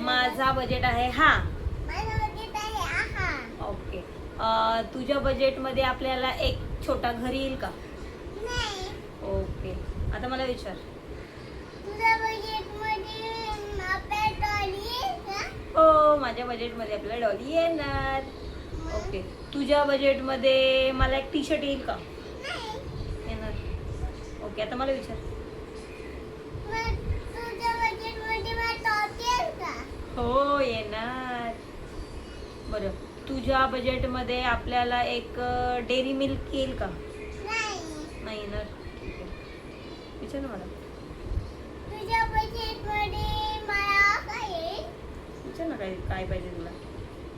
माझा बजेट आहे हा. माझा बजेट आहे हा. ओके. तुझ्या बजेटमध्ये आपल्याला एक छोटा घर येईल का? नाही. ओके. आता मला विचार. तुझ्या बजेटमध्ये आपल्या ट्रॉली आहे का? हो, माझ्या बजेटमध्ये आपल्याला डॉली येणार. ओके. तुझ्या बजेटमध्ये मला एक टी शर्ट येईल का? नाही. येणार. ओके. आता मला विचार. मग तुझ्या बजेटमध्ये मला टॉप येईल का? हो, येणार. बरं, तुझ्या बजेटमध्ये आपल्याला एक डेअरी मिल्क येईल का? नाही. नाही येणार. ठीक आहे. विचार ना मला. तुझ्या बजेटमध्ये मला काय येईल? विचार ना काय काय पाहिजे तुला.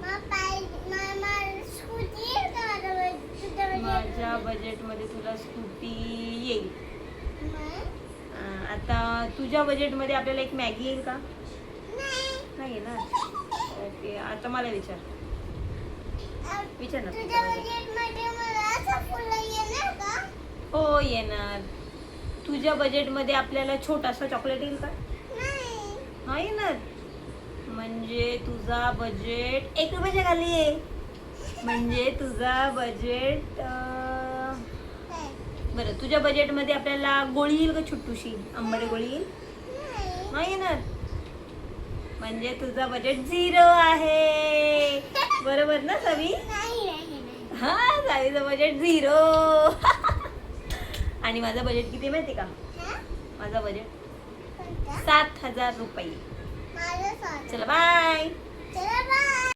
मला स्कूटी येईल का तुझ्या माझ्या बजेटमध्ये? बजेटमध्ये तुला स्कूटी येईल. मग? आता तुझ्या बजेटमध्ये आपल्याला एक मॅगी येईल का? नाही. नाही येणार. ओके. आता मला विचार. विचार ना. तुझ्या बजेटमध्ये मला असं फुलं येणार का? हो, येणार. तुझ्या बजेटमध्ये आपल्याला छोटासा चॉकलेट येईल का? नाही. नाही येणार. म्हणजे तुझा बजेट 1 रुपयाच्या खाली आहे. म्हणजे तुझा बजेट काय? बरं, तुझ्या बजेटमध्ये आपल्याला गोळी येईल का छोटूशी आंबाडी गोळी येईल? नाही. नाही येणार. म्हणजे तुझा बजेट 0 आहे. बरोबर ना सवी? नाही, नाही, नाही. हा, सावीचं बजेट 0. आणि माझं बजेट किती माहिती का? हा? माझा बजेट कोणता? 7,000 रुपये. माझं स्वागत. चला बाय. चला बाय.